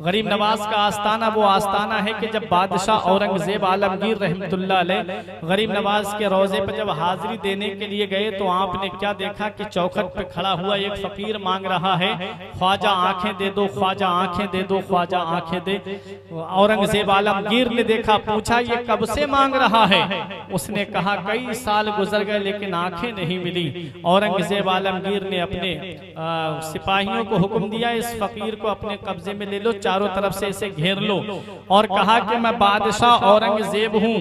गरीब नवाज का आस्थाना वो आस्थाना है कि जब बादशाह औरंगजेब आलमगीर रहमतुल्लाह अलैह गरीब नवाज के रोजे पर जब हाजिरी देने के लिए गए तो आपने क्या देखा कि चौखट पे खड़ा हुआ एक फकीर मांग रहा है, ख्वाजा आंखें दे दो, ख्वाजा आंखें दे दो, ख्वाजा आंखें दे। औरंगजेब आलमगीर ने देखा, पूछा ये कब से मांग रहा है? उसने कहा कई साल गुजर गए लेकिन आंखें नहीं मिली। औरंगजेब आलमगीर ने अपने सिपाहियों को हुक्म दिया, इस फकीर को अपने कब्जे में ले लो, चारों तरफ से इसे घेर लो, और कहा कि मैं बादशाह औरंगजेब हूँ,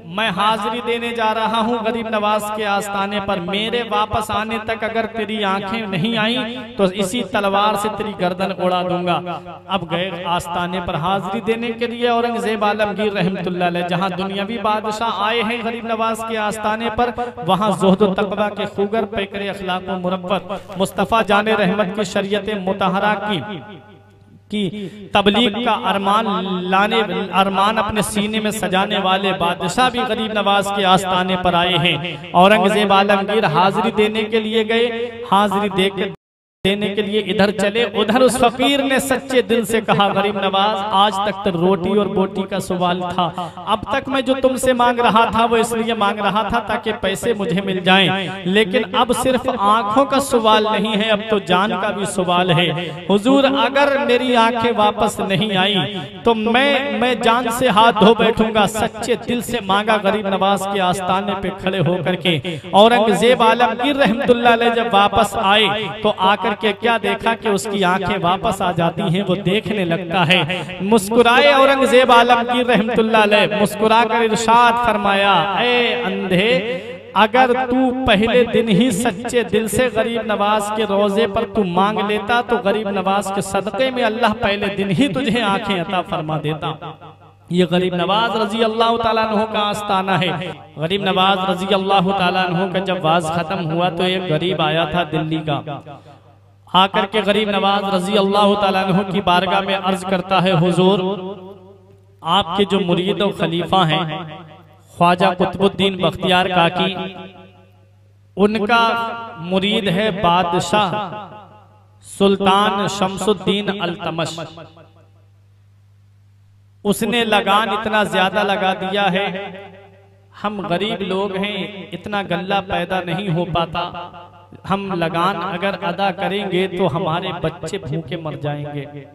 मैं हाजिरी देने जा रहा हूँ गरीब नवाज के आस्थाने पर, मेरे वापस आने तक अगर तेरी आंखें नहीं आई तो इसी तलवार से तेरी गर्दन उड़ा दूंगा। अब गए आस्थाने पर हाजिरी देने के लिए औरंगजेब आलमगीर रहमतुल्लाह अलैह, जहाँ दुनियावी बादशाह आए हैं गरीब नवाज के आस्थाने पर, वहाँ ज़ुहद व तक़वा के खूगर पैकर अखलाक व मुरब्बत मुस्तफ़ा जाने रहमत की शरीयत मुतहरा की तबलीग का अरमान अपने सीने में सजाने वाले बादशाह भी गरीब नवाज के आस्थाने पर आए हैं। औरंगजेब आलमगीर हाजिरी देने के लिए गए, हाजिरी देने के लिए इधर चले, उधर उस फकीर ने सच्चे दिल से कहा, गरीब नवाज आज तक तो रोटी और बोटी का सवाल था, अब तक मैं जो तुमसे मांग रहा था वो इसलिए मांग रहा था ताकि पैसे मुझे मिल जाएं, लेकिन अब सिर्फ आंखों का सवाल नहीं है, अब तो जान का भी सवाल है। हुजूर अगर मेरी आंखें वापस नहीं आई तो मैं जान से हाथ धो बैठूंगा। सच्चे दिल से मांगा गरीब नवाज के आस्थाने पे खड़े होकर के। औरंगजेब आलमगीर रहमतुल्लाह अलैह जब वापस आए तो आकर के क्या देखा कि उसकी आंखें वापस आ जाती हैं, वो देखने लगता है। मुस्कुराए औरंगजेब आलमगीर रहमतुल्लाह अलैह, मुस्कुरा कर इरशाद फरमाया, ऐ अंधे अगर तू पहले दिन ही सच्चे दिल से गरीब नवाज के रोजे पर तू मांग लेता तो गरीब नवाज के सदक़े में अल्लाह पहले दिन ही तुझे आंखें अता फरमा देता। ये गरीब नवाज रजी अल्लाह ताला अन्हु का आस्थाना है। गरीब नवाज रजी अल्लाह ताला अन्हु का जब वाज खत्म हुआ तो एक गरीब आया था दिल्ली का, आकर के गरीब नवाज रजी अल्लाह ताला अन्हु की बारगाह में अर्ज करता है, हुजूर आपके जो मुरीद और खलीफा हैं ख्वाजा कुतुबुद्दीन बख्तियार काकी, उनका मुरीद है बादशाह सुल्तान शमसुद्दीन अल्तमश, उसने लगान इतना ज्यादा लगा दिया है, हम गरीब लोग हैं, इतना गल्ला पैदा नहीं हो पाता, हम लगान अगर अदा करेंगे तो हमारे बच्चे भूखे मर जाएंगे।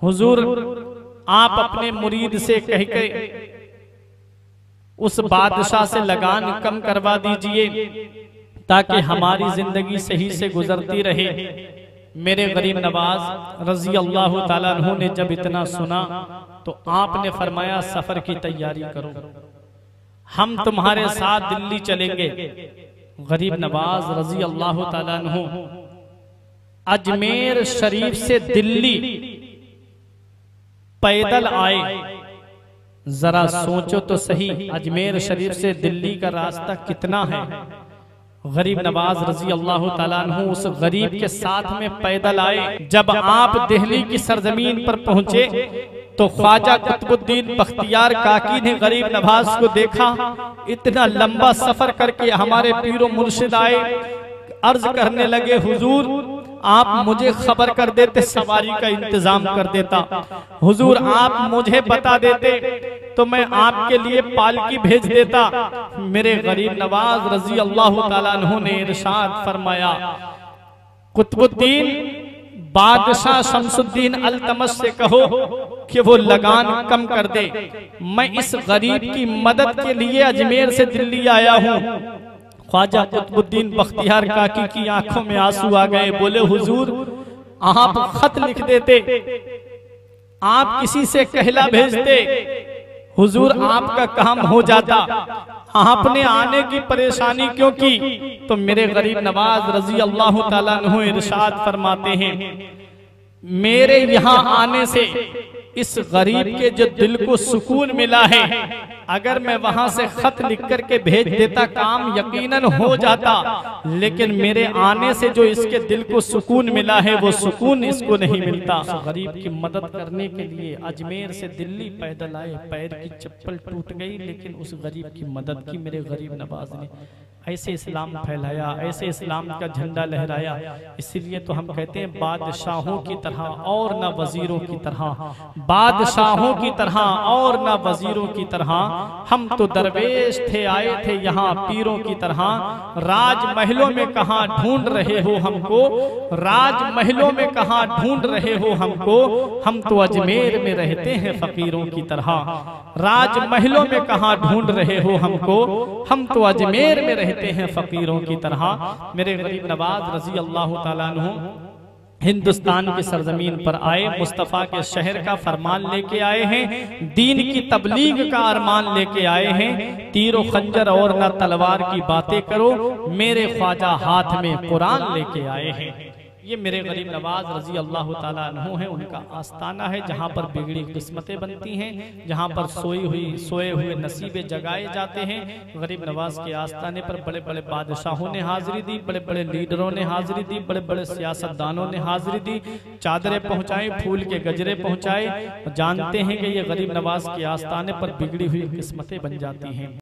हुजूर आप अपने मुरीद से कह के उस बादशाह से लगान कम करवा दीजिए ताकि हमारी जिंदगी सही से गुजरती रहे। मेरे गरीब नवाज रजी अल्लाह ताला अन्हु ने जब इतना सुना तो आपने फरमाया सफर की तैयारी करो, हम तुम्हारे साथ दिल्ली चलेंगे। गरीब नवाज रजी अल्लाह ताला अन्हु अजमेर शरीफ से दिल्ली पैदल आए। जरा सोचो तो सही, अजमेर शरीफ से दिल्ली का रास्ता कितना है। गरीब नवाज रजी अल्लाह ताला अन्हु उस गरीब के साथ में पैदल आए। जब आप दिल्ली की सरजमीन पर पहुंचे तो ख्वाजा कुतुबुद्दीन बख्तियार काकी ने गरीब नवाज को देखा, इतना लंबा सफर करके हमारे पीरो मुर्शिद आए, अर्ज करने लगे, हुजूर आप मुझे खबर कर देते, सवारी का इंतजाम कर देता, हुजूर आप मुझे बता देते तो मैं आपके लिए पालकी भेज देता। मेरे गरीब नवाज रजी अल्लाह ताला अन्हु ने इरशाद फरमाया, कुतुबुद्दीन बादशाह शमसुद्दीन अल्तमश से कहो कि वो लगान कम कर दे, मैं इस गरीब की मदद के लिए अजमेर से दिल्ली आया हूँ। ख्वाजा कुतुबुद्दीन बख्तियार काकी की आंखों में आंसू आ गए, बोले हुजूर आप खत लिख देते, आप किसी से कहला भेजते, हुजूर आपका काम हो जाता, आपने आने की परेशानी क्यों की? तो मेरे गरीब नवाज रजी अल्लाह ताला अन्हु इरशाद फरमाते हैं, मेरे यहाँ आने से इस गरीब के जो दिल को सुकून मिला है, अगर मैं वहां से खत लिख करके भेज देता काम यकीनन हो जाता, लेकिन मेरे आने से जो इसके दिल को सुकून मिला है वो सुकून इसको नहीं मिलता। गरीब की मदद करने के लिए अजमेर से दिल्ली पैदल आए, पैर की चप्पल टूट गई लेकिन उस गरीब की मदद की मेरे गरीब नवाज ने। ऐसे इस्लाम फैलाया, ऐसे इस्लाम का झंडा लहराया। इसीलिए तो हम कहते हैं बादशाहों की तरह और न वजीरों की तरह, बादशाहों की तरह और न वजीरों की तरह, हम तो दरवेश थे आए थे यहाँ पीरों की तरह। राजमहलों में कहाँ ढूंढ रहे हो हमको, राजमहलों में कहाँ ढूंढ रहे हो हमको, हम तो अजमेर में रहते हैं फकीरों की तरह। राजमहलों में कहाँ ढूंढ रहे हो हमको, हम तो अजमेर में रहते हैं फकीरों की तरह। मेरे गरीब नवाज रजी अल्लाह ताला अन्हु हिंदुस्तान की सरजमीन पर आए, मुस्तफ़ा के शहर का फरमान लेके आए हैं, दीन की तबलीग का अरमान लेके आए हैं। तीरो खंजर और न तलवार की बातें करो, मेरे ख्वाजा हाथ में कुरान लेके आए हैं। ये मेरे गरीब नवाज रजी अल्लाह ताला अन्हु हैं, उनका आस्ताना है जहाँ पर बिगड़ी किस्मतें बनती हैं, जहाँ पर सोए हुए नसीबे जगाए जाते हैं। गरीब नवाज के आस्ताने पर बड़े बड़े बादशाहों ने हाजिरी दी, बड़े बड़े लीडरों ने हाजिरी दी, बड़े बड़े सियासतदानों ने हाजिरी दी, चादरें पहुँचाई, फूल के गजरे पहुँचाए। जानते हैं कि ये गरीब नवाज के आस्ताने पर बिगड़ी हुई किस्मतें बन जाती हैं।